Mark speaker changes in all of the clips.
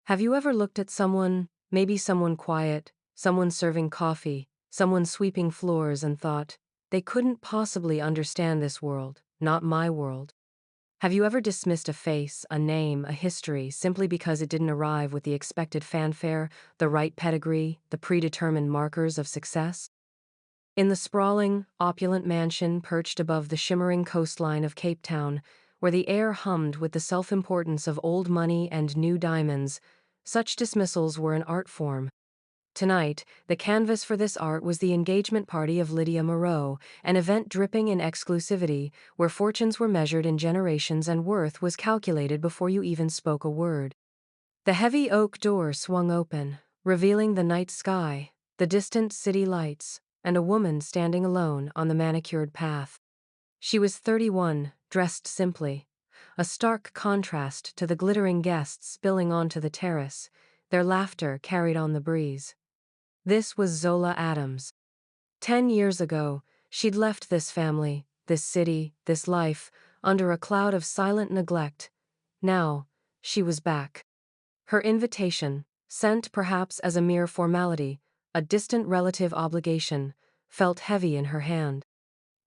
Speaker 1: Have you ever looked at someone, maybe someone quiet, someone serving coffee, someone sweeping floors, and thought, they couldn't possibly understand this world, not my world? Have you ever dismissed a face, a name, a history, simply because it didn't arrive with the expected fanfare, the right pedigree, the predetermined markers of success? In the sprawling, opulent mansion perched above the shimmering coastline of Cape Town, where the air hummed with the self-importance of old money and new diamonds, such dismissals were an art form. Tonight, the canvas for this art was the engagement party of Lydia Moreau, an event dripping in exclusivity, where fortunes were measured in generations and worth was calculated before you even spoke a word. The heavy oak door swung open, revealing the night sky, the distant city lights, and a woman standing alone on the manicured path. She was 31, dressed simply, a stark contrast to the glittering guests spilling onto the terrace, their laughter carried on the breeze. This was Zola Adams. 10 years ago, she'd left this family, this city, this life, under a cloud of silent neglect. Now, she was back. Her invitation, sent perhaps as a mere formality, a distant relative obligation, felt heavy in her hand.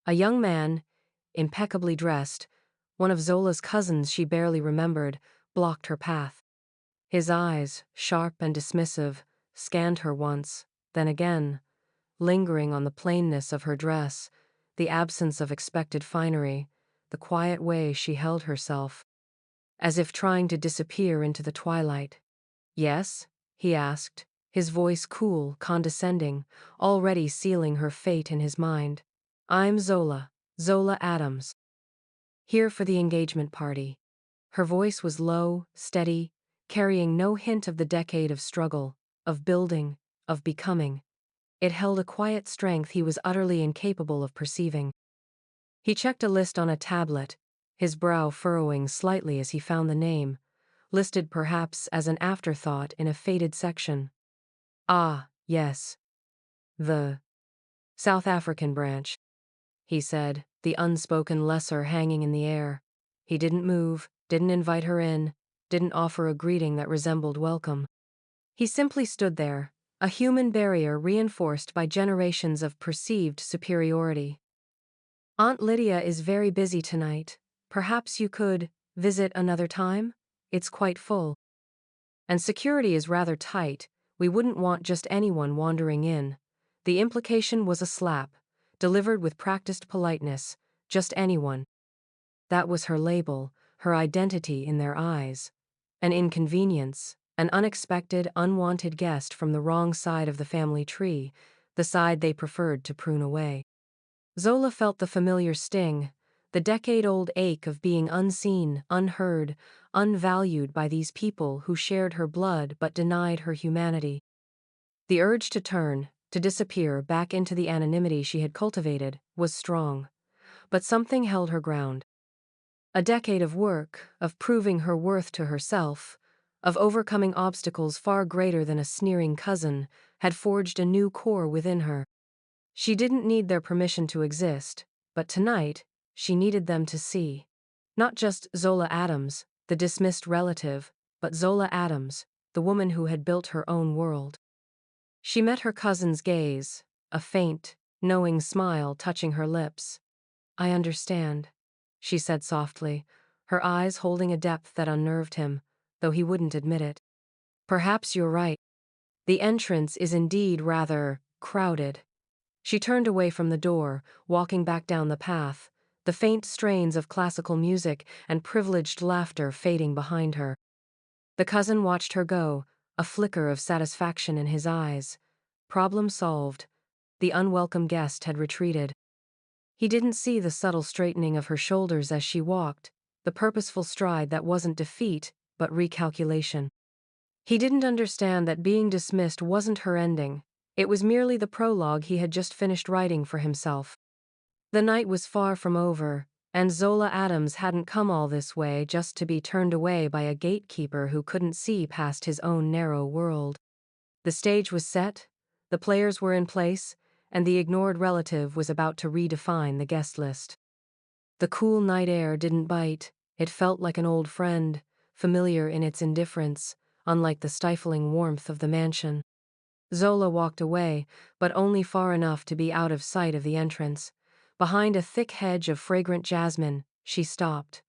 Speaker 1: A young man, impeccably dressed, one of Zola's cousins she barely remembered, blocked her path. His eyes, sharp and dismissive, scanned her once, then again, lingering on the plainness of her dress, the absence of expected finery, the quiet way she held herself, as if trying to disappear into the twilight. "Yes?" he asked, his voice cool, condescending, already sealing her fate in his mind. "I'm Zola, Zola Adams. Here for the engagement party." Her voice was low, steady, carrying no hint of the decade of struggle, of building, of becoming. It held a quiet strength he was utterly incapable of perceiving. He checked a list on a tablet, his brow furrowing slightly as he found the name, listed perhaps as an afterthought in a faded section. "Ah, yes. The South African branch," he said, the unspoken lesser hanging in the air. He didn't move, didn't invite her in, didn't offer a greeting that resembled welcome. He simply stood there, a human barrier reinforced by generations of perceived superiority. "Aunt Lydia is very busy tonight. Perhaps you could visit another time? It's quite full. And security is rather tight. We wouldn't want just anyone wandering in." The implication was a slap, delivered with practiced politeness, just anyone. That was her label, her identity in their eyes. An inconvenience, an unexpected, unwanted guest from the wrong side of the family tree, the side they preferred to prune away. Zola felt the familiar sting, the decade-old ache of being unseen, unheard, unvalued by these people who shared her blood but denied her humanity. The urge to turn, to disappear back into the anonymity she had cultivated, was strong. But something held her ground. A decade of work, of proving her worth to herself, of overcoming obstacles far greater than a sneering cousin, had forged a new core within her. She didn't need their permission to exist, but tonight, she needed them to see. Not just Zola Adams, the dismissed relative, but Zola Adams, the woman who had built her own world. She met her cousin's gaze, a faint, knowing smile touching her lips. "I understand," she said softly, her eyes holding a depth that unnerved him, though he wouldn't admit it. "Perhaps you're right. The entrance is indeed rather crowded." She turned away from the door, walking back down the path, the faint strains of classical music and privileged laughter fading behind her. The cousin watched her go, a flicker of satisfaction in his eyes. Problem solved. The unwelcome guest had retreated. He didn't see the subtle straightening of her shoulders as she walked, the purposeful stride that wasn't defeat, but recalculation. He didn't understand that being dismissed wasn't her ending. It was merely the prologue he had just finished writing for himself. The night was far from over, and Zola Adams hadn't come all this way just to be turned away by a gatekeeper who couldn't see past his own narrow world. The stage was set, the players were in place, and the ignored relative was about to redefine the guest list. The cool night air didn't bite, it felt like an old friend, familiar in its indifference, unlike the stifling warmth of the mansion. Zola walked away, but only far enough to be out of sight of the entrance. Behind a thick hedge of fragrant jasmine, she stopped.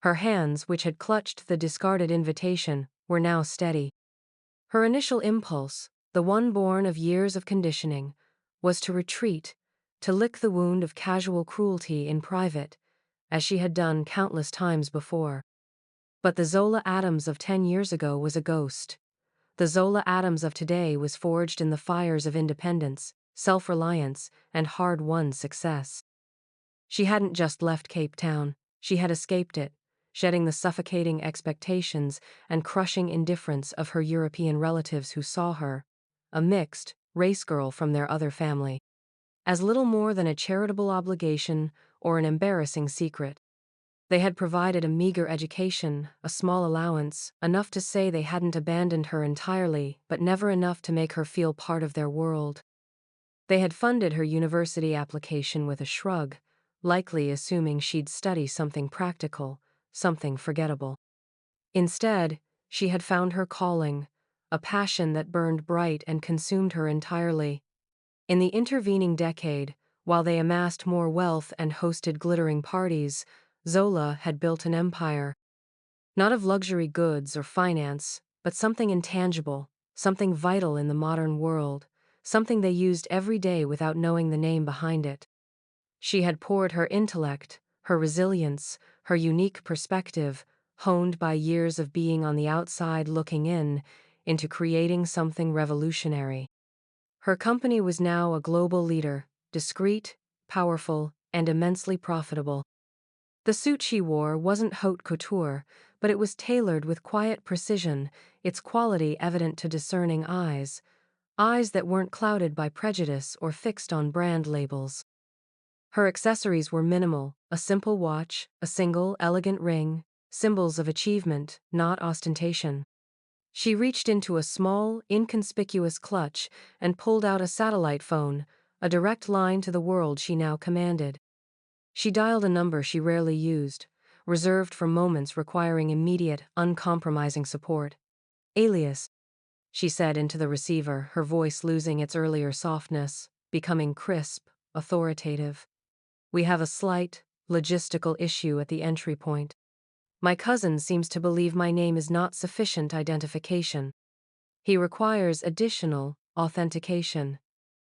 Speaker 1: Her hands, which had clutched the discarded invitation, were now steady. Her initial impulse, the one born of years of conditioning, was to retreat, to lick the wound of casual cruelty in private, as she had done countless times before. But the Zola Adams of 10 years ago was a ghost. The Zola Adams of today was forged in the fires of independence, self-reliance, and hard-won success. She hadn't just left Cape Town, she had escaped it, shedding the suffocating expectations and crushing indifference of her European relatives who saw her, a mixed race girl from their other family, as little more than a charitable obligation or an embarrassing secret. They had provided a meager education, a small allowance, enough to say they hadn't abandoned her entirely, but never enough to make her feel part of their world. They had funded her university application with a shrug, likely assuming she'd study something practical, something forgettable. Instead, she had found her calling, a passion that burned bright and consumed her entirely. In the intervening decade, while they amassed more wealth and hosted glittering parties, Zola had built an empire. Not of luxury goods or finance, but something intangible, something vital in the modern world, something they used every day without knowing the name behind it. She had poured her intellect, her resilience, her unique perspective, honed by years of being on the outside looking in, into creating something revolutionary. Her company was now a global leader, discreet, powerful, and immensely profitable. The suit she wore wasn't haute couture, but it was tailored with quiet precision, its quality evident to discerning eyes that weren't clouded by prejudice or fixed on brand labels. Her accessories were minimal, a simple watch, a single, elegant ring, symbols of achievement, not ostentation. She reached into a small, inconspicuous clutch and pulled out a satellite phone, a direct line to the world she now commanded. She dialed a number she rarely used, reserved for moments requiring immediate, uncompromising support. "Alias," she said into the receiver, her voice losing its earlier softness, becoming crisp, authoritative. "We have a slight, logistical issue at the entry point. My cousin seems to believe my name is not sufficient identification. He requires additional authentication.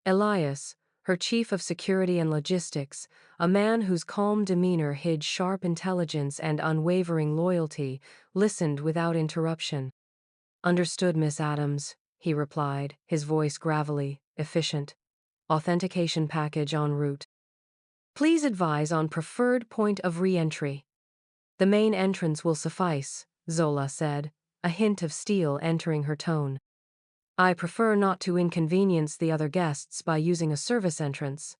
Speaker 1: Elias, her chief of security and logistics, a man whose calm demeanor hid sharp intelligence and unwavering loyalty, listened without interruption. "Understood, Miss Adams," he replied, his voice gravelly, efficient. "Authentication package en route. Please advise on preferred point of re-entry." "The main entrance will suffice," Zola said, a hint of steel entering her tone. "I prefer not to inconvenience the other guests by using a service entrance.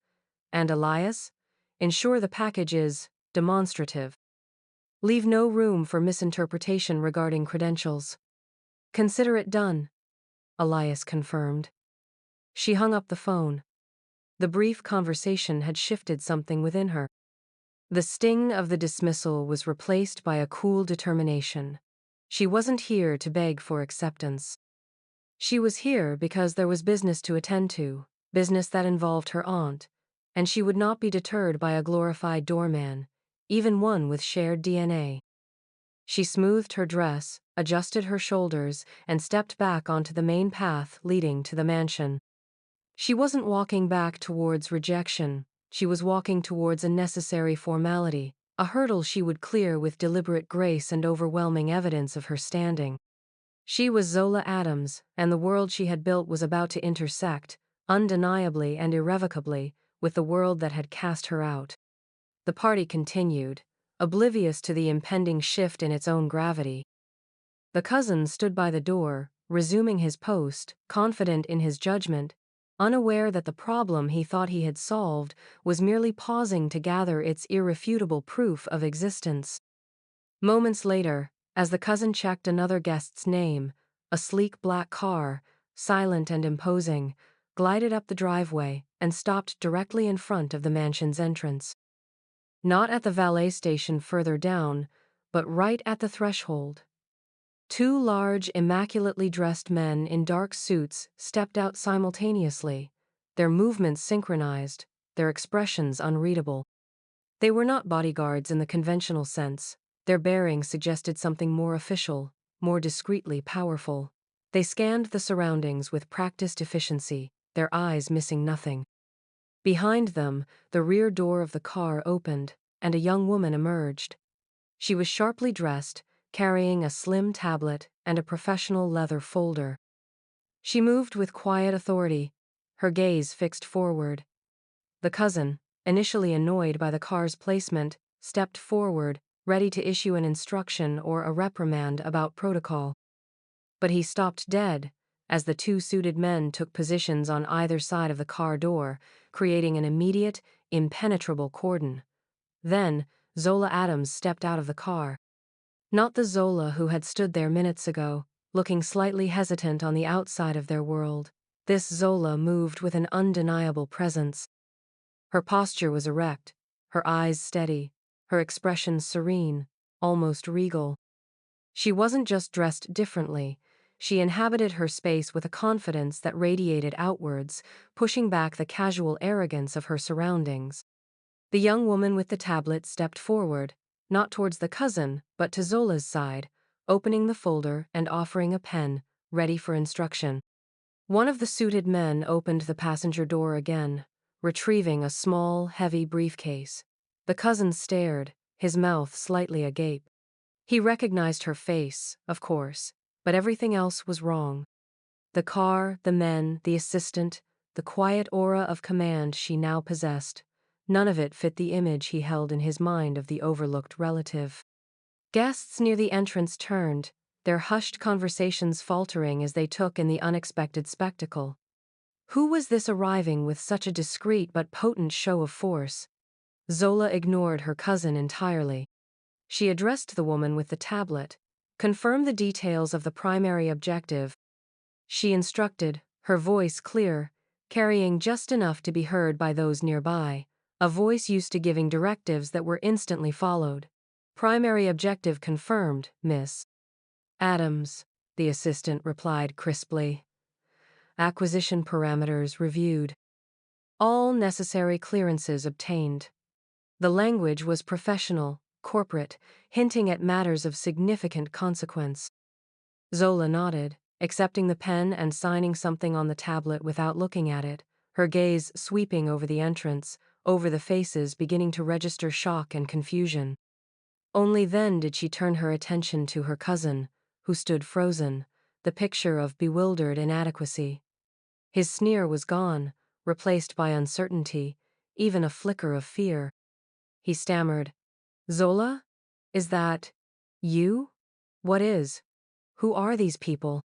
Speaker 1: And Elias? Ensure the package is demonstrative. Leave no room for misinterpretation regarding credentials." "Consider it done," Elias confirmed. She hung up the phone. The brief conversation had shifted something within her. The sting of the dismissal was replaced by a cool determination. She wasn't here to beg for acceptance. She was here because there was business to attend to, business that involved her aunt, and she would not be deterred by a glorified doorman, even one with shared DNA. She smoothed her dress, adjusted her shoulders, and stepped back onto the main path leading to the mansion. She wasn't walking back towards rejection, she was walking towards a necessary formality, a hurdle she would clear with deliberate grace and overwhelming evidence of her standing. She was Zola Adams, and the world she had built was about to intersect, undeniably and irrevocably, with the world that had cast her out. The party continued, oblivious to the impending shift in its own gravity. The cousin stood by the door, resuming his post, confident in his judgment, unaware that the problem he thought he had solved was merely pausing to gather its irrefutable proof of existence. Moments later, as the cousin checked another guest's name, a sleek black car, silent and imposing, glided up the driveway and stopped directly in front of the mansion's entrance. Not at the valet station further down, but right at the threshold. Two large, immaculately dressed men in dark suits stepped out simultaneously, their movements synchronized, their expressions unreadable. They were not bodyguards in the conventional sense. Their bearing suggested something more official, more discreetly powerful. They scanned the surroundings with practiced efficiency, their eyes missing nothing. Behind them, the rear door of the car opened, and a young woman emerged. She was sharply dressed, carrying a slim tablet and a professional leather folder. She moved with quiet authority, her gaze fixed forward. The cousin, initially annoyed by the car's placement, stepped forward, ready to issue an instruction or a reprimand about protocol. But he stopped dead, as the two suited men took positions on either side of the car door, creating an immediate, impenetrable cordon. Then, Zola Adams stepped out of the car. Not the Zola who had stood there minutes ago, looking slightly hesitant on the outside of their world. This Zola moved with an undeniable presence. Her posture was erect, her eyes steady, her expression serene, almost regal. She wasn't just dressed differently, she inhabited her space with a confidence that radiated outwards, pushing back the casual arrogance of her surroundings. The young woman with the tablet stepped forward, not towards the cousin, but to Zola's side, opening the folder and offering a pen, ready for instruction. One of the suited men opened the passenger door again, retrieving a small, heavy briefcase. The cousin stared, his mouth slightly agape. He recognized her face, of course, but everything else was wrong. The car, the men, the assistant, the quiet aura of command she now possessed. None of it fit the image he held in his mind of the overlooked relative. Guests near the entrance turned, their hushed conversations faltering as they took in the unexpected spectacle. Who was this arriving with such a discreet but potent show of force? Zola ignored her cousin entirely. She addressed the woman with the tablet, confirmed the details of the primary objective. She instructed, her voice clear, carrying just enough to be heard by those nearby, a voice used to giving directives that were instantly followed. Primary objective confirmed, Miss Adams, the assistant replied crisply. Acquisition parameters reviewed. All necessary clearances obtained. The language was professional, corporate, hinting at matters of significant consequence. Zola nodded, accepting the pen and signing something on the tablet without looking at it, her gaze sweeping over the entrance, over the faces beginning to register shock and confusion. Only then did she turn her attention to her cousin, who stood frozen, the picture of bewildered inadequacy. His sneer was gone, replaced by uncertainty, even a flicker of fear. He stammered, "Zola? Is that you? What is? Who are these people?"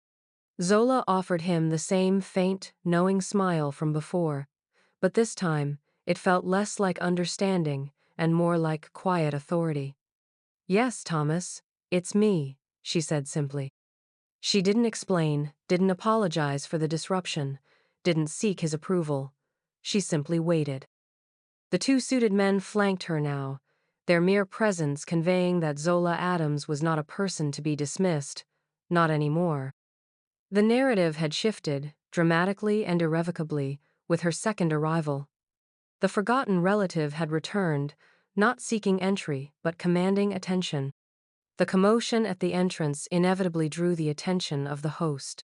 Speaker 1: Zola offered him the same faint, knowing smile from before, but this time, it felt less like understanding and more like quiet authority. "Yes, Thomas, it's me," she said simply. She didn't explain, didn't apologize for the disruption, didn't seek his approval. She simply waited. The two suited men flanked her now, their mere presence conveying that Zola Adams was not a person to be dismissed, not anymore. The narrative had shifted, dramatically and irrevocably, with her second arrival. The forgotten relative had returned, not seeking entry, but commanding attention. The commotion at the entrance inevitably drew the attention of the host.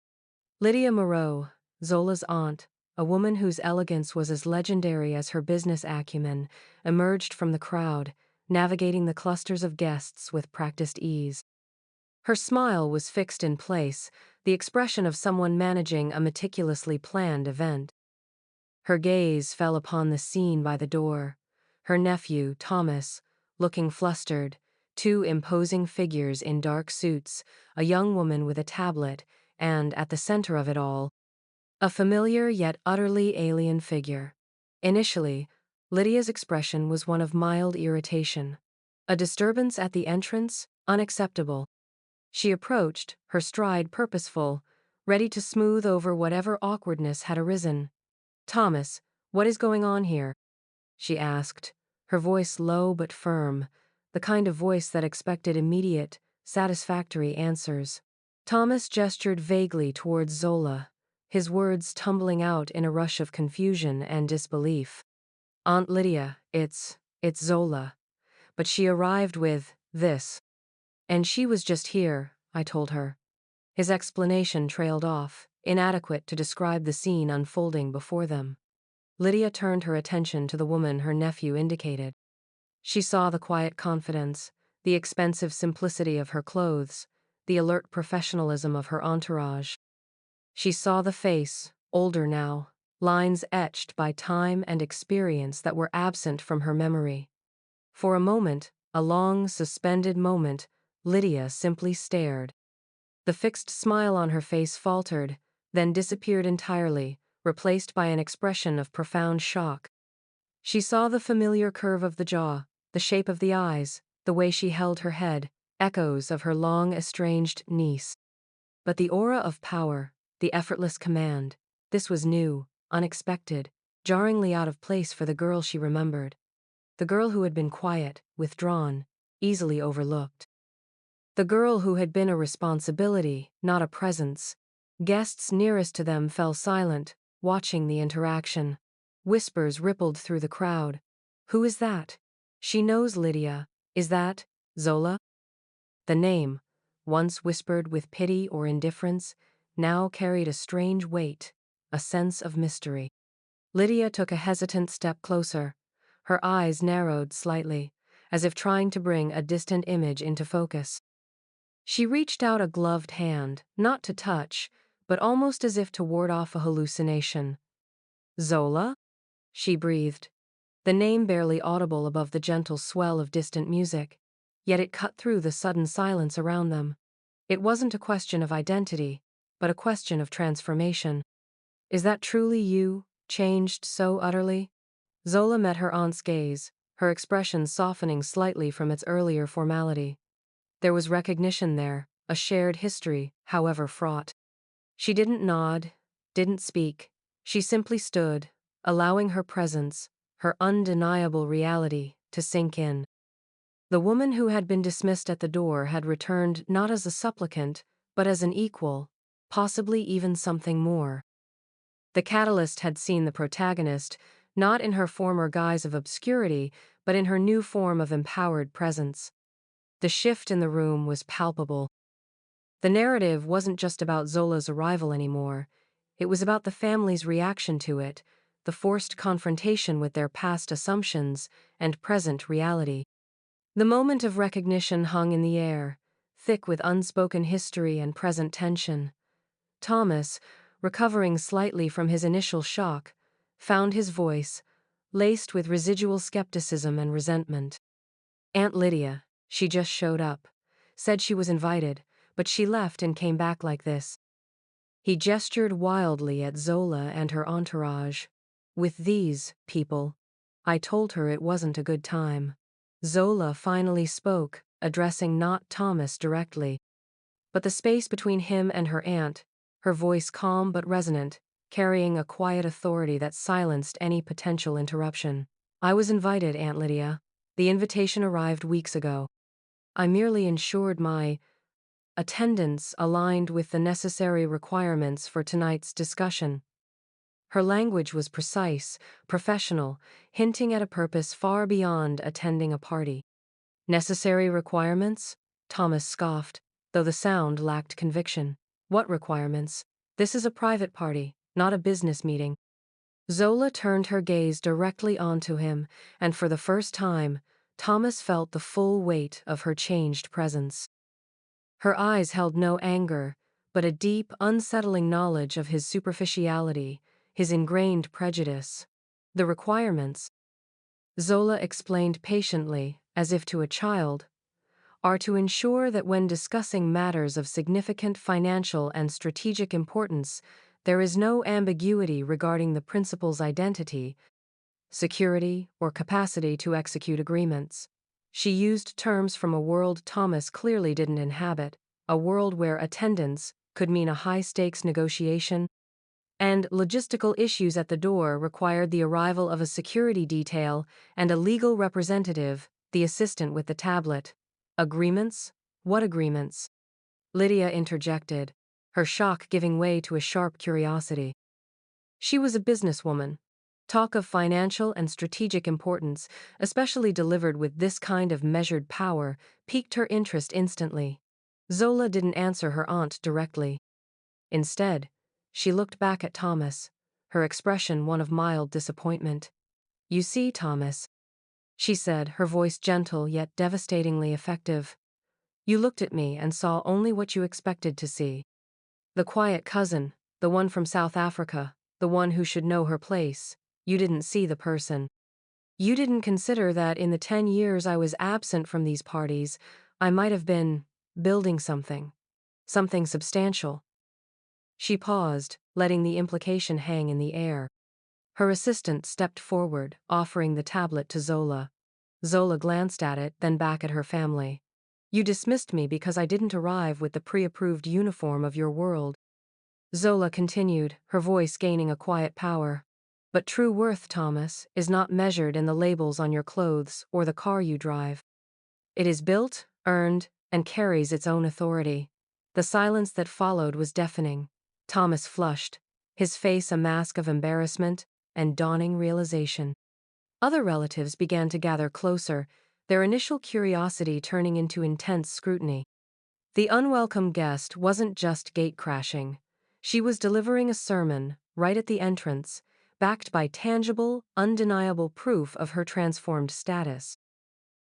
Speaker 1: Lydia Moreau, Zola's aunt, a woman whose elegance was as legendary as her business acumen, emerged from the crowd, navigating the clusters of guests with practiced ease. Her smile was fixed in place, the expression of someone managing a meticulously planned event. Her gaze fell upon the scene by the door. Her nephew, Thomas, looking flustered, two imposing figures in dark suits, a young woman with a tablet, and, at the center of it all, a familiar yet utterly alien figure. Initially, Lydia's expression was one of mild irritation. A disturbance at the entrance? Unacceptable. She approached, her stride purposeful, ready to smooth over whatever awkwardness had arisen. "Thomas, what is going on here?" she asked, her voice low but firm, the kind of voice that expected immediate, satisfactory answers. Thomas gestured vaguely towards Zola, his words tumbling out in a rush of confusion and disbelief. Aunt Lydia, it's Zola. But she arrived with this. And she was just here, I told her. His explanation trailed off, inadequate to describe the scene unfolding before them. Lydia turned her attention to the woman her nephew indicated. She saw the quiet confidence, the expensive simplicity of her clothes, the alert professionalism of her entourage. She saw the face, older now, lines etched by time and experience that were absent from her memory. For a moment, a long, suspended moment, Lydia simply stared. The fixed smile on her face faltered, then disappeared entirely, replaced by an expression of profound shock. She saw the familiar curve of the jaw, the shape of the eyes, the way she held her head, echoes of her long-estranged niece. But the aura of power, the effortless command, this was new, unexpected, jarringly out of place for the girl she remembered. The girl who had been quiet, withdrawn, easily overlooked. The girl who had been a responsibility, not a presence. Guests nearest to them fell silent, watching the interaction. Whispers rippled through the crowd. Who is that? She knows Lydia. Is that Zola? The name, once whispered with pity or indifference, now carried a strange weight, a sense of mystery. Lydia took a hesitant step closer. Her eyes narrowed slightly, as if trying to bring a distant image into focus. She reached out a gloved hand, not to touch, but almost as if to ward off a hallucination. Zola? She breathed, the name barely audible above the gentle swell of distant music, yet it cut through the sudden silence around them. It wasn't a question of identity, but a question of transformation. Is that truly you, changed so utterly? Zola met her aunt's gaze, her expression softening slightly from its earlier formality. There was recognition there, a shared history, however fraught. She didn't nod, didn't speak. She simply stood, allowing her presence, her undeniable reality, to sink in. The woman who had been dismissed at the door had returned not as a supplicant, but as an equal, possibly even something more. The catalyst had seen the protagonist, not in her former guise of obscurity, but in her new form of empowered presence. The shift in the room was palpable. The narrative wasn't just about Zola's arrival anymore. It was about the family's reaction to it, the forced confrontation with their past assumptions and present reality. The moment of recognition hung in the air, thick with unspoken history and present tension. Thomas, recovering slightly from his initial shock, found his voice, laced with residual skepticism and resentment. Aunt Lydia, she just showed up, said she was invited, but she left and came back like this. He gestured wildly at Zola and her entourage. With these people, I told her it wasn't a good time. Zola finally spoke, addressing not Thomas directly, but the space between him and her aunt, her voice calm but resonant, carrying a quiet authority that silenced any potential interruption. I was invited, Aunt Lydia. The invitation arrived weeks ago. I merely ensured my attendance aligned with the necessary requirements for tonight's discussion. Her language was precise, professional, hinting at a purpose far beyond attending a party. Necessary requirements? Thomas scoffed, though the sound lacked conviction. What requirements? This is a private party, not a business meeting. Zola turned her gaze directly onto him, and for the first time, Thomas felt the full weight of her changed presence. Her eyes held no anger, but a deep, unsettling knowledge of his superficiality, his ingrained prejudice. The requirements, Zola explained patiently, as if to a child, are to ensure that when discussing matters of significant financial and strategic importance, there is no ambiguity regarding the principal's identity, security, or capacity to execute agreements. She used terms from a world Thomas clearly didn't inhabit, a world where attendance could mean a high-stakes negotiation, and logistical issues at the door required the arrival of a security detail and a legal representative, the assistant with the tablet. Agreements? What agreements? Lydia interjected, her shock giving way to a sharp curiosity. She was a businesswoman. Talk of financial and strategic importance, especially delivered with this kind of measured power, piqued her interest instantly. Zola didn't answer her aunt directly. Instead, she looked back at Thomas, her expression one of mild disappointment. "You see, Thomas," she said, her voice gentle yet devastatingly effective. "You looked at me and saw only what you expected to see. The quiet cousin, the one from South Africa, the one who should know her place. You didn't see the person. You didn't consider that in the 10 years I was absent from these parties, I might have been building something. Something substantial." She paused, letting the implication hang in the air. Her assistant stepped forward, offering the tablet to Zola. Zola glanced at it, then back at her family. "You dismissed me because I didn't arrive with the pre-approved uniform of your world." Zola continued, her voice gaining a quiet power. "But true worth, Thomas, is not measured in the labels on your clothes or the car you drive. It is built, earned, and carries its own authority." The silence that followed was deafening. Thomas flushed, his face a mask of embarrassment and dawning realization. Other relatives began to gather closer, their initial curiosity turning into intense scrutiny. The unwelcome guest wasn't just gate-crashing. She was delivering a sermon, right at the entrance, backed by tangible, undeniable proof of her transformed status.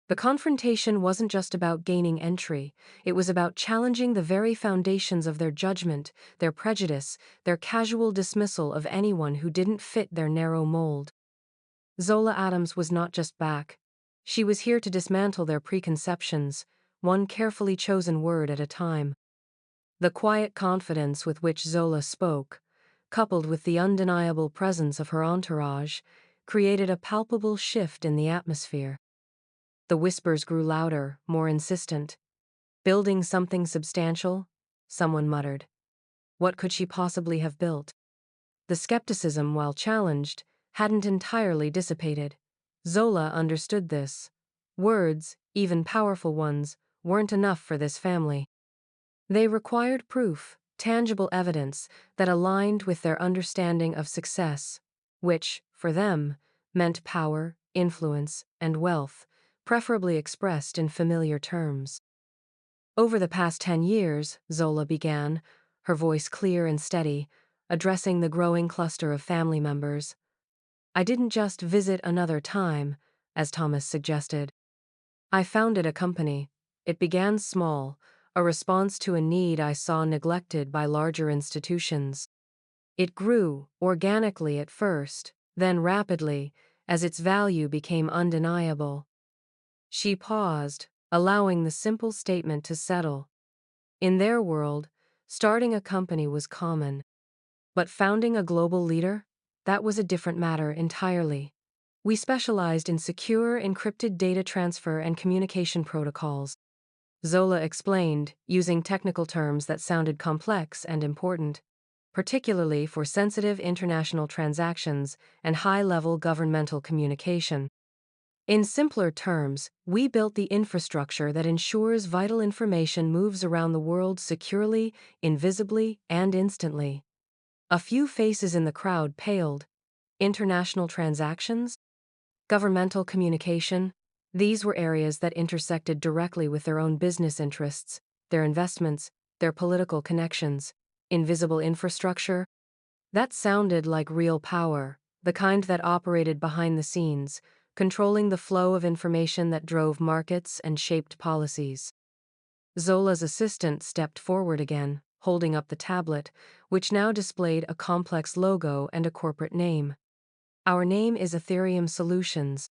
Speaker 1: The confrontation wasn't just about gaining entry, it was about challenging the very foundations of their judgment, their prejudice, their casual dismissal of anyone who didn't fit their narrow mold. Zola Adams was not just back. She was here to dismantle their preconceptions, one carefully chosen word at a time. The quiet confidence with which Zola spoke, coupled with the undeniable presence of her entourage, created a palpable shift in the atmosphere. The whispers grew louder, more insistent. "Building something substantial?" someone muttered. What could she possibly have built? The skepticism, while challenged, hadn't entirely dissipated. Zola understood this. Words, even powerful ones, weren't enough for this family. They required proof, tangible evidence, that aligned with their understanding of success, which, for them, meant power, influence, and wealth, preferably expressed in familiar terms. "Over the past 10 years, Zola began, her voice clear and steady, addressing the growing cluster of family members. "I didn't just visit another time, as Thomas suggested. I founded a company. It began small, a response to a need I saw neglected by larger institutions. It grew, organically at first, then rapidly, as its value became undeniable." She paused, allowing the simple statement to settle. In their world, starting a company was common. But founding a global leader? That was a different matter entirely. "We specialized in secure, encrypted data transfer and communication protocols," Zola explained, using technical terms that sounded complex and important, particularly for sensitive international transactions and high-level governmental communication. "In simpler terms, we built the infrastructure that ensures vital information moves around the world securely, invisibly, and instantly." A few faces in the crowd paled. International transactions? Governmental communication? These were areas that intersected directly with their own business interests, their investments, their political connections. Invisible infrastructure? That sounded like real power, the kind that operated behind the scenes, controlling the flow of information that drove markets and shaped policies. Zola's assistant stepped forward again, holding up the tablet, which now displayed a complex logo and a corporate name. "Our name is Ethereum Solutions,"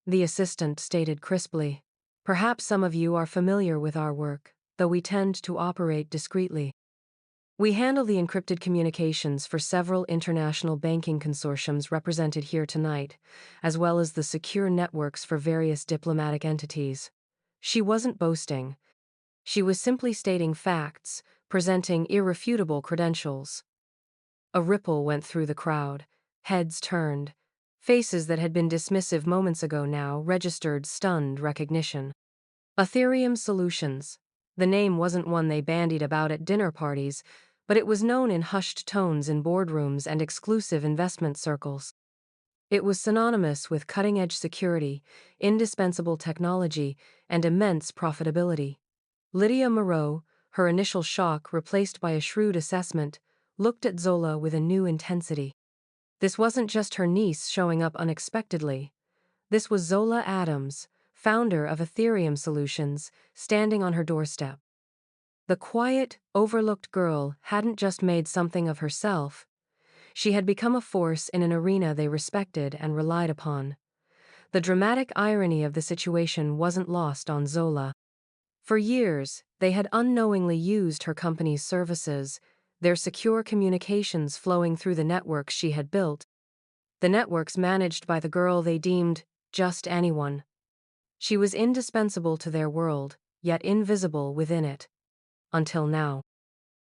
Speaker 1: the assistant stated crisply. "Perhaps some of you are familiar with our work, though we tend to operate discreetly. We handle the encrypted communications for several international banking consortiums represented here tonight, as well as the secure networks for various diplomatic entities." She wasn't boasting. She was simply stating facts, presenting irrefutable credentials. A ripple went through the crowd. Heads turned. Faces that had been dismissive moments ago now registered stunned recognition. "Ethereum Solutions." The name wasn't one they bandied about at dinner parties, but it was known in hushed tones in boardrooms and exclusive investment circles. It was synonymous with cutting-edge security, indispensable technology, and immense profitability. Lydia Moreau, her initial shock replaced by a shrewd assessment, looked at Zola with a new intensity. This wasn't just her niece showing up unexpectedly. This was Zola Adams, founder of Ethereum Solutions, standing on her doorstep. The quiet, overlooked girl hadn't just made something of herself. She had become a force in an arena they respected and relied upon. The dramatic irony of the situation wasn't lost on Zola. For years, they had unknowingly used her company's services, their secure communications flowing through the networks she had built, the networks managed by the girl they deemed just anyone. She was indispensable to their world, yet invisible within it. Until now.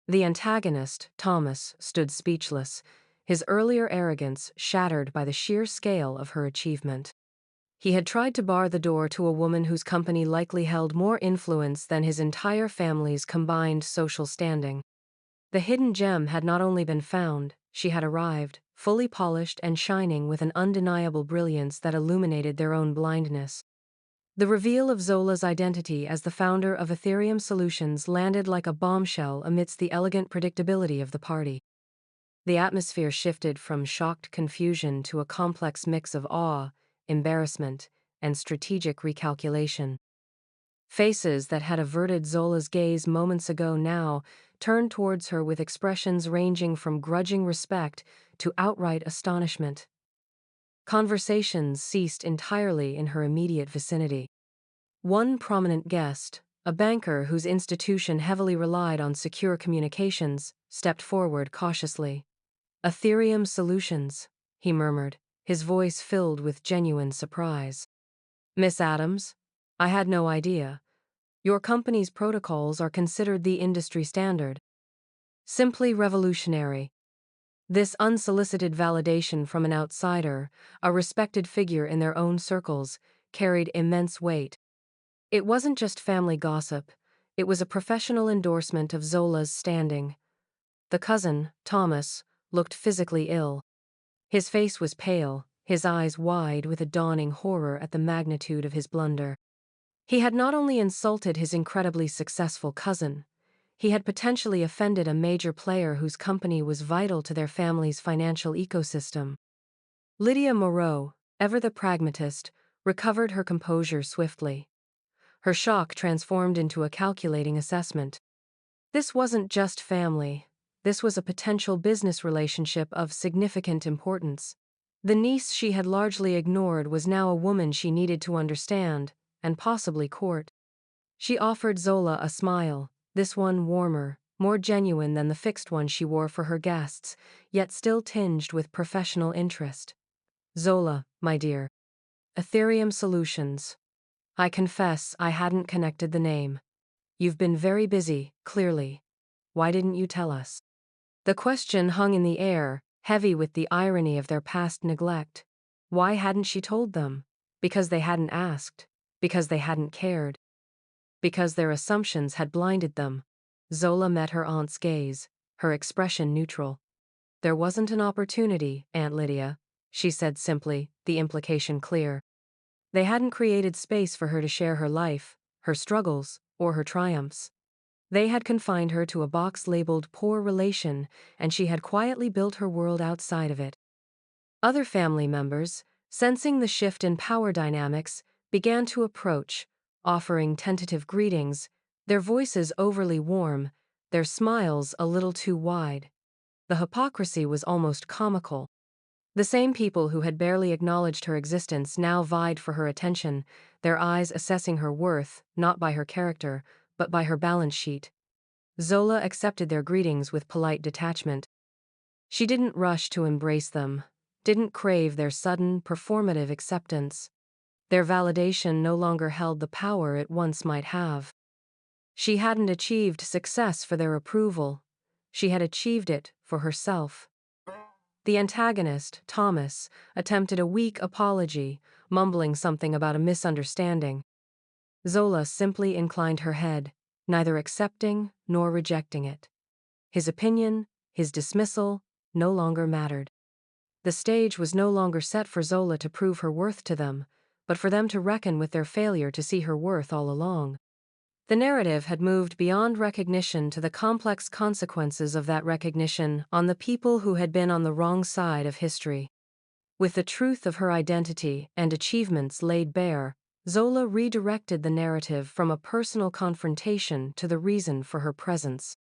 Speaker 1: The antagonist, Thomas, stood speechless, his earlier arrogance shattered by the sheer scale of her achievement. He had tried to bar the door to a woman whose company likely held more influence than his entire family's combined social standing. The hidden gem had not only been found, she had arrived, fully polished and shining with an undeniable brilliance that illuminated their own blindness. The reveal of Zola's identity as the founder of Ethereum Solutions landed like a bombshell amidst the elegant predictability of the party. The atmosphere shifted from shocked confusion to a complex mix of awe, embarrassment, and strategic recalculation. Faces that had averted Zola's gaze moments ago now turned towards her with expressions ranging from grudging respect to outright astonishment. Conversations ceased entirely in her immediate vicinity. One prominent guest, a banker whose institution heavily relied on secure communications, stepped forward cautiously. "Ethereum Solutions," he murmured, his voice filled with genuine surprise. "Miss Adams, I had no idea. Your company's protocols are considered the industry standard. Simply revolutionary." This unsolicited validation from an outsider, a respected figure in their own circles, carried immense weight. It wasn't just family gossip, it was a professional endorsement of Zola's standing. The cousin, Thomas, looked physically ill. His face was pale, his eyes wide with a dawning horror at the magnitude of his blunder. He had not only insulted his incredibly successful cousin, he had potentially offended a major player whose company was vital to their family's financial ecosystem. Lydia Moreau, ever the pragmatist, recovered her composure swiftly. Her shock transformed into a calculating assessment. This wasn't just family. This was a potential business relationship of significant importance. The niece she had largely ignored was now a woman she needed to understand, and possibly court. She offered Zola a smile, this one warmer, more genuine than the fixed one she wore for her guests, yet still tinged with professional interest. "Zola, my dear. Ethereum Solutions. I confess I hadn't connected the name. You've been very busy, clearly. Why didn't you tell us?" The question hung in the air, heavy with the irony of their past neglect. Why hadn't she told them? Because they hadn't asked. Because they hadn't cared. Because their assumptions had blinded them. Zola met her aunt's gaze, her expression neutral. "There wasn't an opportunity, Aunt Lydia," she said simply, the implication clear. They hadn't created space for her to share her life, her struggles, or her triumphs. They had confined her to a box labeled poor relation, and she had quietly built her world outside of it. Other family members, sensing the shift in power dynamics, began to approach, offering tentative greetings, their voices overly warm, their smiles a little too wide. The hypocrisy was almost comical. The same people who had barely acknowledged her existence now vied for her attention, their eyes assessing her worth, not by her character, but by her balance sheet. Zola accepted their greetings with polite detachment. She didn't rush to embrace them, didn't crave their sudden, performative acceptance. Their validation no longer held the power it once might have. She hadn't achieved success for their approval. She had achieved it for herself. The antagonist, Thomas, attempted a weak apology, mumbling something about a misunderstanding. Zola simply inclined her head. neither accepting nor rejecting it. His opinion, his dismissal, no longer mattered. The stage was no longer set for Zola to prove her worth to them, but for them to reckon with their failure to see her worth all along. The narrative had moved beyond recognition to the complex consequences of that recognition on the people who had been on the wrong side of history. With the truth of her identity and achievements laid bare, Zola redirected the narrative from a personal confrontation to the reason for her presence.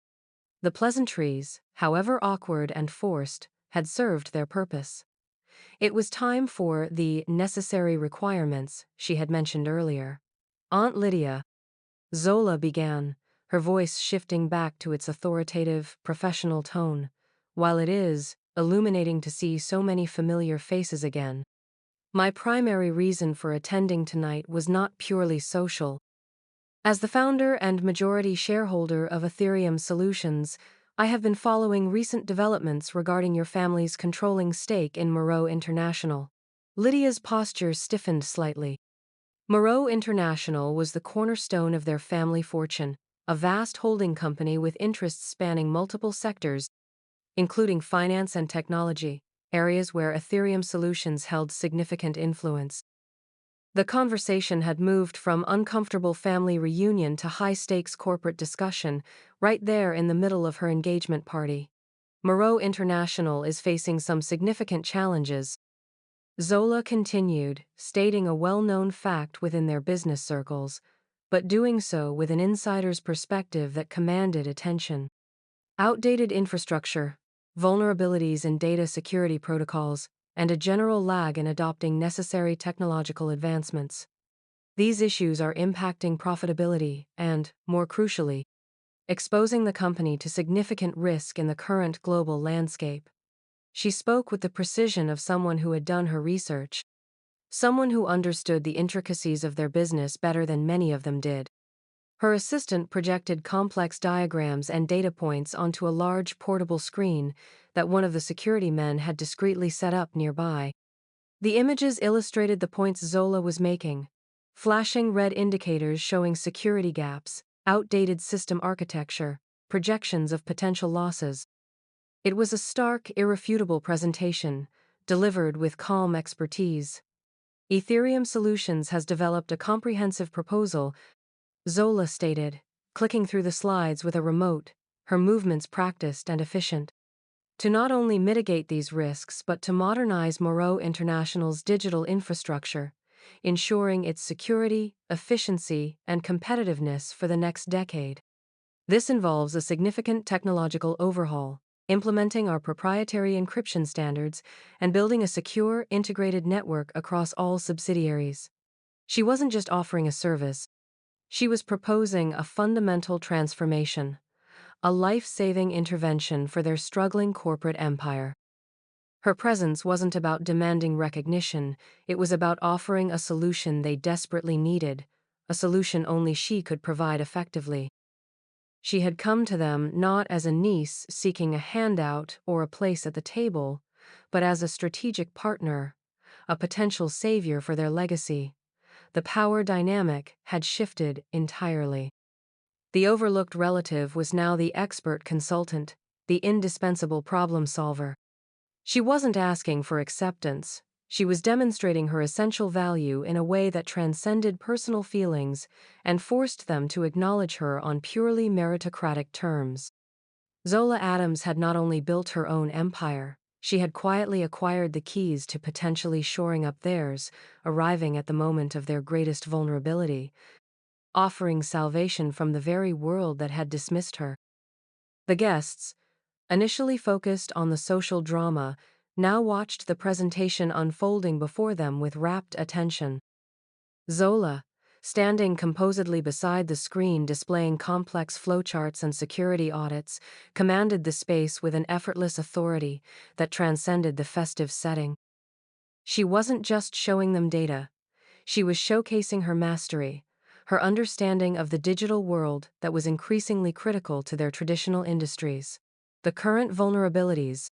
Speaker 1: The pleasantries, however awkward and forced, had served their purpose. It was time for the necessary requirements she had mentioned earlier. Aunt Lydia, Zola began, her voice shifting back to its authoritative, professional tone. While it is illuminating to see so many familiar faces again, my primary reason for attending tonight was not purely social. As the founder and majority shareholder of Ethereum Solutions, I have been following recent developments regarding your family's controlling stake in Moreau International. Lydia's posture stiffened slightly. Moreau International was the cornerstone of their family fortune, a vast holding company with interests spanning multiple sectors, including finance and technology, areas where Ethereum Solutions held significant influence. The conversation had moved from uncomfortable family reunion to high-stakes corporate discussion, right there in the middle of her engagement party. Moreau International is facing some significant challenges, Zola continued, stating a well-known fact within their business circles, but doing so with an insider's perspective that commanded attention. Outdated infrastructure, vulnerabilities in data security protocols, and a general lag in adopting necessary technological advancements. These issues are impacting profitability and, more crucially, exposing the company to significant risk in the current global landscape. She spoke with the precision of someone who had done her research, someone who understood the intricacies of their business better than many of them did. Her assistant projected complex diagrams and data points onto a large portable screen that one of the security men had discreetly set up nearby. The images illustrated the points Zola was making, flashing red indicators showing security gaps, outdated system architecture, projections of potential losses. It was a stark, irrefutable presentation, delivered with calm expertise. Ethereum Solutions has developed a comprehensive proposal, Zola stated, clicking through the slides with a remote, her movements practiced and efficient. To not only mitigate these risks but to modernize Moreau International's digital infrastructure, ensuring its security, efficiency, and competitiveness for the next decade. This involves a significant technological overhaul, implementing our proprietary encryption standards, and building a secure, integrated network across all subsidiaries. She wasn't just offering a service, she was proposing a fundamental transformation, a life-saving intervention for their struggling corporate empire. Her presence wasn't about demanding recognition, it was about offering a solution they desperately needed, a solution only she could provide effectively. She had come to them not as a niece seeking a handout or a place at the table, but as a strategic partner, a potential savior for their legacy. The power dynamic had shifted entirely. The overlooked relative was now the expert consultant, the indispensable problem solver. She wasn't asking for acceptance. She was demonstrating her essential value in a way that transcended personal feelings and forced them to acknowledge her on purely meritocratic terms. Zola Adams had not only built her own empire, she had quietly acquired the keys to potentially shoring up theirs, arriving at the moment of their greatest vulnerability, offering salvation from the very world that had dismissed her. The guests, initially focused on the social drama, now watched the presentation unfolding before them with rapt attention. Zola, standing composedly beside the screen displaying complex flowcharts and security audits, commanded the space with an effortless authority that transcended the festive setting. She wasn't just showing them data, she was showcasing her mastery, her understanding of the digital world that was increasingly critical to their traditional industries. The current vulnerabilities,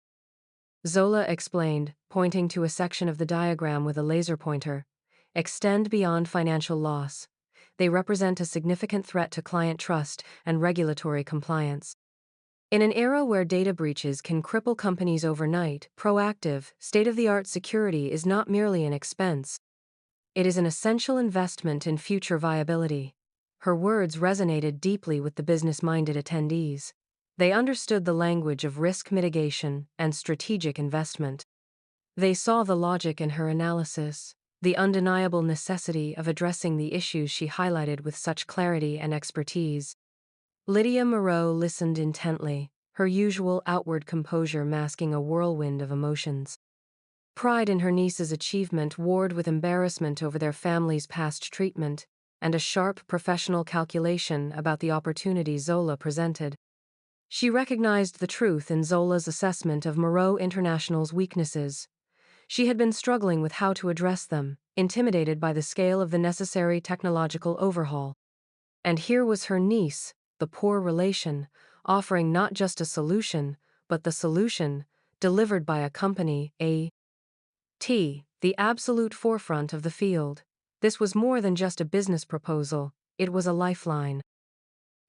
Speaker 1: Zola explained, pointing to a section of the diagram with a laser pointer, extend beyond financial loss. They represent a significant threat to client trust and regulatory compliance. In an era where data breaches can cripple companies overnight, proactive, state-of-the-art security is not merely an expense. It is an essential investment in future viability. Her words resonated deeply with the business-minded attendees. They understood the language of risk mitigation and strategic investment. They saw the logic in her analysis, the undeniable necessity of addressing the issues she highlighted with such clarity and expertise. Lydia Moreau listened intently, her usual outward composure masking a whirlwind of emotions. Pride in her niece's achievement warred with embarrassment over their family's past treatment, and a sharp professional calculation about the opportunity Zola presented. She recognized the truth in Zola's assessment of Moreau International's weaknesses. She had been struggling with how to address them, intimidated by the scale of the necessary technological overhaul. And here was her niece, the poor relation, offering not just a solution, but the solution, delivered by a company, the absolute forefront of the field. This was more than just a business proposal, it was a lifeline.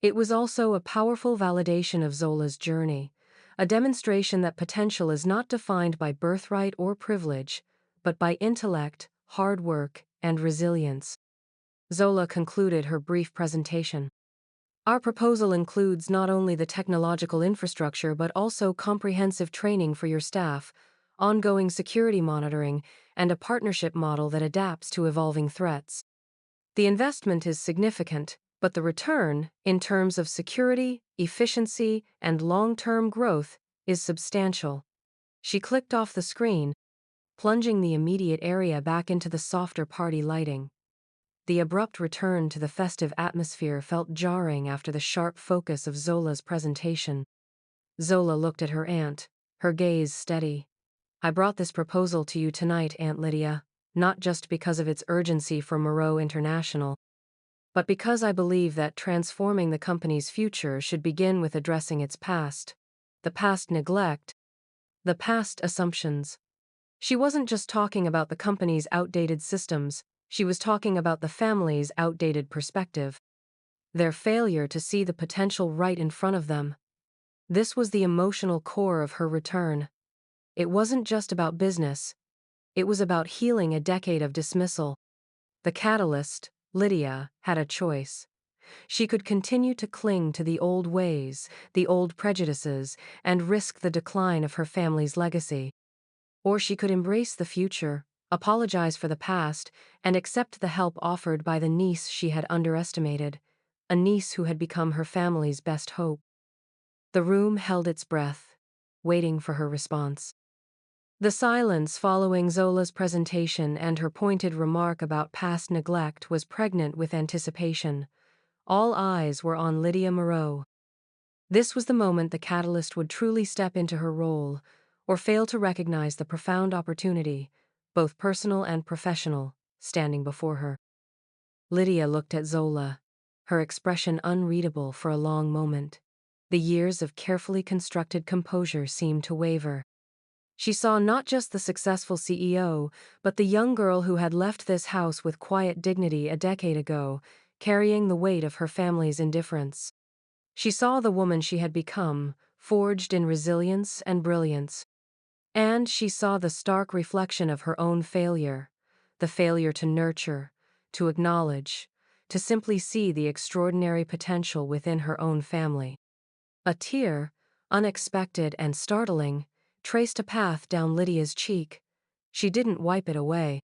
Speaker 1: It was also a powerful validation of Zola's journey, a demonstration that potential is not defined by birthright or privilege, but by intellect, hard work, and resilience. Zola concluded her brief presentation. Our proposal includes not only the technological infrastructure but also comprehensive training for your staff, ongoing security monitoring, and a partnership model that adapts to evolving threats. The investment is significant, but the return, in terms of security, efficiency, and long-term growth, is substantial. She clicked off the screen, plunging the immediate area back into the softer party lighting. The abrupt return to the festive atmosphere felt jarring after the sharp focus of Zola's presentation. Zola looked at her aunt, her gaze steady. I brought this proposal to you tonight, Aunt Lydia, not just because of its urgency for Moreau International, but because I believe that transforming the company's future should begin with addressing its past. The past neglect, the past assumptions. She wasn't just talking about the company's outdated systems, she was talking about the family's outdated perspective. Their failure to see the potential right in front of them. This was the emotional core of her return. It wasn't just about business. It was about healing a decade of dismissal. The catalyst, Lydia, had a choice. She could continue to cling to the old ways, the old prejudices, and risk the decline of her family's legacy. Or she could embrace the future, apologize for the past, and accept the help offered by the niece she had underestimated, a niece who had become her family's best hope. The room held its breath, waiting for her response. The silence following Zola's presentation and her pointed remark about past neglect was pregnant with anticipation. All eyes were on Lydia Moreau. This was the moment the catalyst would truly step into her role, or fail to recognize the profound opportunity, both personal and professional, standing before her. Lydia looked at Zola, her expression unreadable for a long moment. The years of carefully constructed composure seemed to waver. She saw not just the successful CEO, but the young girl who had left this house with quiet dignity a decade ago, carrying the weight of her family's indifference. She saw the woman she had become, forged in resilience and brilliance. And she saw the stark reflection of her own failure, the failure to nurture, to acknowledge, to simply see the extraordinary potential within her own family. A tear, unexpected and startling, traced a path down Lydia's cheek. She didn't wipe it away.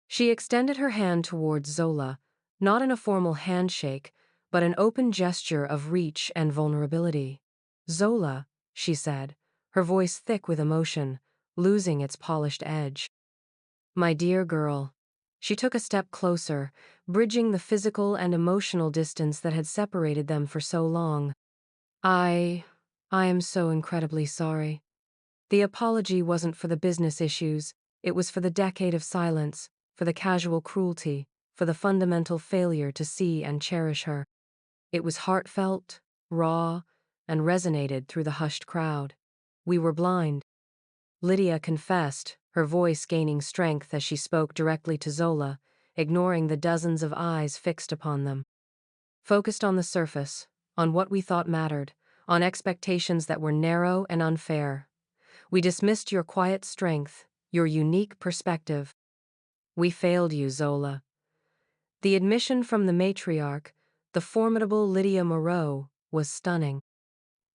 Speaker 1: She extended her hand towards Zola, not in a formal handshake, but an open gesture of reach and vulnerability. Zola, she said, her voice thick with emotion, losing its polished edge. My dear girl. She took a step closer, bridging the physical and emotional distance that had separated them for so long. I am so incredibly sorry. The apology wasn't for the business issues, it was for the decade of silence, for the casual cruelty, for the fundamental failure to see and cherish her. It was heartfelt, raw, and resonated through the hushed crowd. We were blind. Lydia confessed, her voice gaining strength as she spoke directly to Zola, ignoring the dozens of eyes fixed upon them. Focused on the surface, on what we thought mattered, on expectations that were narrow and unfair. We dismissed your quiet strength, your unique perspective. We failed you, Zola. The admission from the matriarch, the formidable Lydia Moreau, was stunning.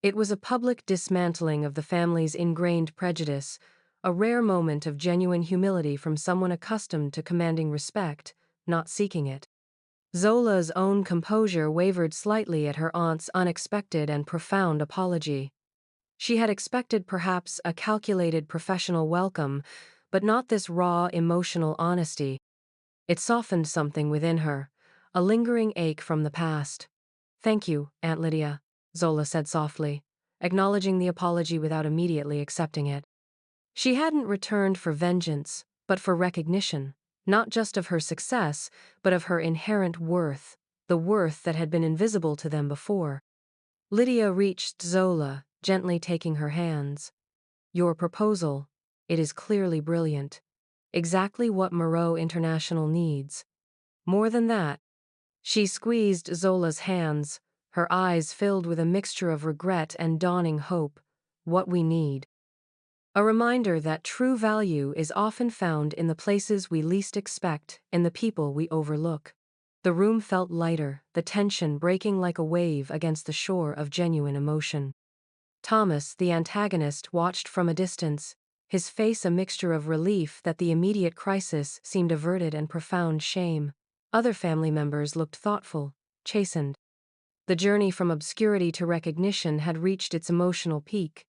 Speaker 1: It was a public dismantling of the family's ingrained prejudice, a rare moment of genuine humility from someone accustomed to commanding respect, not seeking it. Zola's own composure wavered slightly at her aunt's unexpected and profound apology. She had expected perhaps a calculated professional welcome, but not this raw emotional honesty. It softened something within her, a lingering ache from the past. "Thank you, Aunt Lydia," Zola said softly, acknowledging the apology without immediately accepting it. She hadn't returned for vengeance, but for recognition, not just of her success, but of her inherent worth, the worth that had been invisible to them before. Lydia reached Zola, gently taking her hands. "Your proposal, it is clearly brilliant. Exactly what Moreau International needs. More than that." She squeezed Zola's hands, her eyes filled with a mixture of regret and dawning hope. "What we need. A reminder that true value is often found in the places we least expect, in the people we overlook." The room felt lighter, the tension breaking like a wave against the shore of genuine emotion. Thomas, the antagonist, watched from a distance, his face a mixture of relief that the immediate crisis seemed averted and profound shame. Other family members looked thoughtful, chastened. The journey from obscurity to recognition had reached its emotional peak.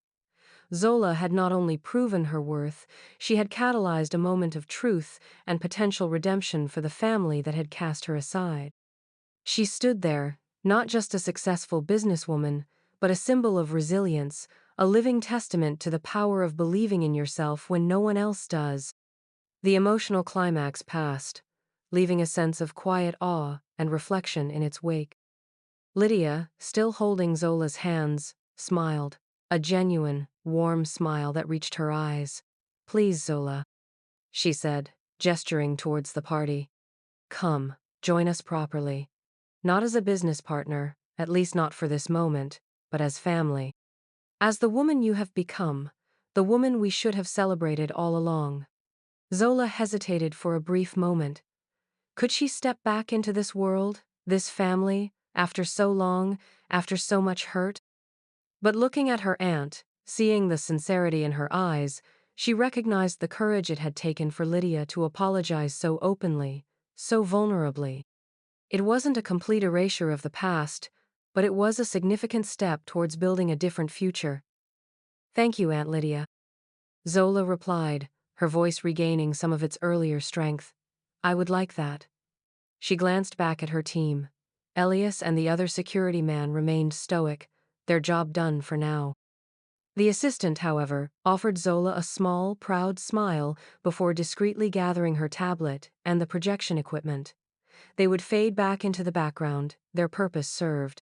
Speaker 1: Zola had not only proven her worth, she had catalyzed a moment of truth and potential redemption for the family that had cast her aside. She stood there, not just a successful businesswoman, but a symbol of resilience, a living testament to the power of believing in yourself when no one else does. The emotional climax passed, leaving a sense of quiet awe and reflection in its wake. Lydia, still holding Zola's hands, smiled, a genuine, warm smile that reached her eyes. "Please, Zola," she said, gesturing towards the party. "Come, join us properly. Not as a business partner, at least not for this moment, but as family. As the woman you have become, the woman we should have celebrated all along." Zola hesitated for a brief moment. Could she step back into this world, this family, after so long, after so much hurt? But looking at her aunt, seeing the sincerity in her eyes, she recognized the courage it had taken for Lydia to apologize so openly, so vulnerably. It wasn't a complete erasure of the past, but it was a significant step towards building a different future. "Thank you, Aunt Lydia," Zola replied, her voice regaining some of its earlier strength. "I would like that." She glanced back at her team. Elias and the other security man remained stoic, their job done for now. The assistant, however, offered Zola a small, proud smile before discreetly gathering her tablet and the projection equipment. They would fade back into the background, their purpose served.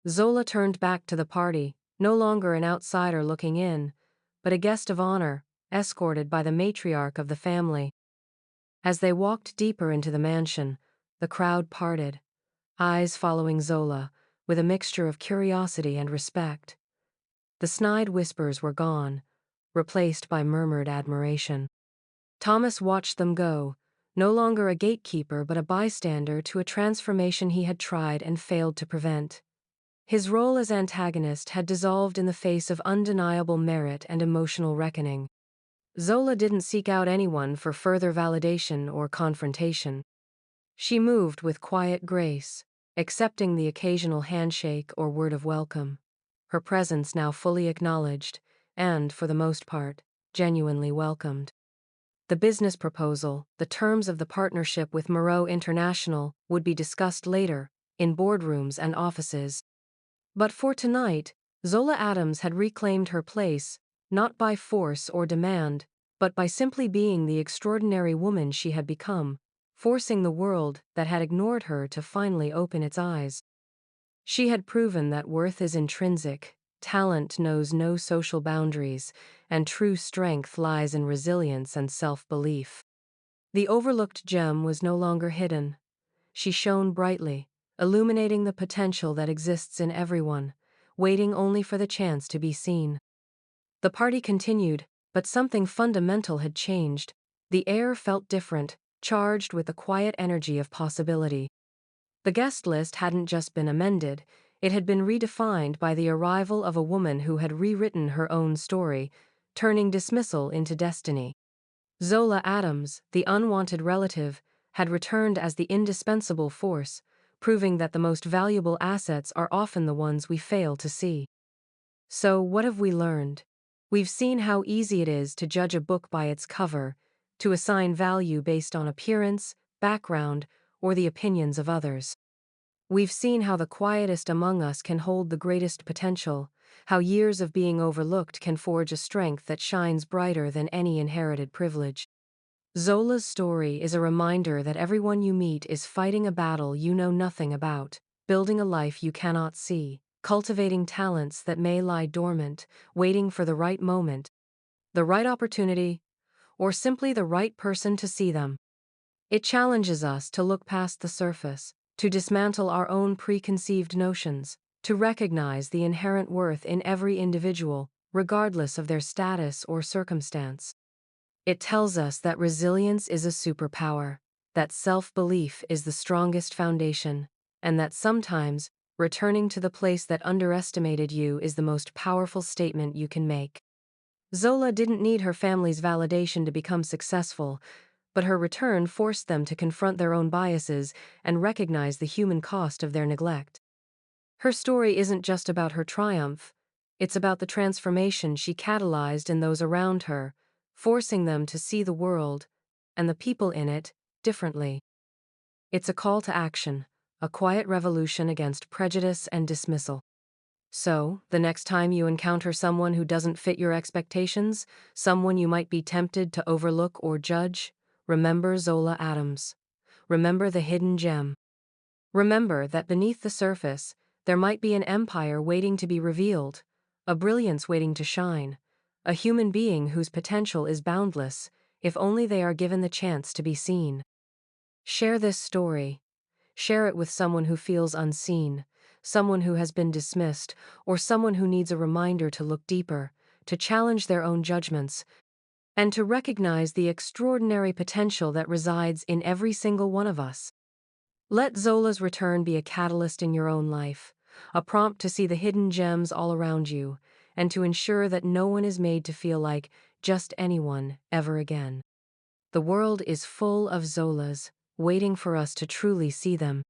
Speaker 1: Zola turned back to the party, no longer an outsider looking in, but a guest of honor, escorted by the matriarch of the family. As they walked deeper into the mansion, the crowd parted, eyes following Zola, with a mixture of curiosity and respect. The snide whispers were gone, replaced by murmured admiration. Thomas watched them go, no longer a gatekeeper but a bystander to a transformation he had tried and failed to prevent. His role as antagonist had dissolved in the face of undeniable merit and emotional reckoning. Zola didn't seek out anyone for further validation or confrontation. She moved with quiet grace, accepting the occasional handshake or word of welcome, her presence now fully acknowledged and, for the most part, genuinely welcomed. The business proposal, the terms of the partnership with Moreau International, would be discussed later, in boardrooms and offices. But for tonight, Zola Adams had reclaimed her place, not by force or demand, but by simply being the extraordinary woman she had become, forcing the world that had ignored her to finally open its eyes. She had proven that worth is intrinsic, talent knows no social boundaries, and true strength lies in resilience and self-belief. The overlooked gem was no longer hidden. She shone brightly, illuminating the potential that exists in everyone, waiting only for the chance to be seen. The party continued, but something fundamental had changed. The air felt different, charged with the quiet energy of possibility. The guest list hadn't just been amended, it had been redefined by the arrival of a woman who had rewritten her own story, turning dismissal into destiny. Zola Adams, the unwanted relative, had returned as the indispensable force, proving that the most valuable assets are often the ones we fail to see. So, what have we learned? We've seen how easy it is to judge a book by its cover, to assign value based on appearance, background, or the opinions of others. We've seen how the quietest among us can hold the greatest potential, how years of being overlooked can forge a strength that shines brighter than any inherited privilege. Zola's story is a reminder that everyone you meet is fighting a battle you know nothing about, building a life you cannot see, cultivating talents that may lie dormant, waiting for the right moment, the right opportunity, or simply the right person to see them. It challenges us to look past the surface, to dismantle our own preconceived notions, to recognize the inherent worth in every individual, regardless of their status or circumstance. It tells us that resilience is a superpower, that self-belief is the strongest foundation, and that sometimes, returning to the place that underestimated you is the most powerful statement you can make. Zola didn't need her family's validation to become successful, but her return forced them to confront their own biases and recognize the human cost of their neglect. Her story isn't just about her triumph, it's about the transformation she catalyzed in those around her, forcing them to see the world, and the people in it, differently. It's a call to action, a quiet revolution against prejudice and dismissal. So, the next time you encounter someone who doesn't fit your expectations, someone you might be tempted to overlook or judge, remember Zola Adams. Remember the hidden gem. Remember that beneath the surface, there might be an empire waiting to be revealed, a brilliance waiting to shine, a human being whose potential is boundless, if only they are given the chance to be seen. Share this story. Share it with someone who feels unseen, someone who has been dismissed, or someone who needs a reminder to look deeper, to challenge their own judgments, and to recognize the extraordinary potential that resides in every single one of us. Let Zola's return be a catalyst in your own life, a prompt to see the hidden gems all around you, and to ensure that no one is made to feel like just anyone ever again. The world is full of Zolas, waiting for us to truly see them.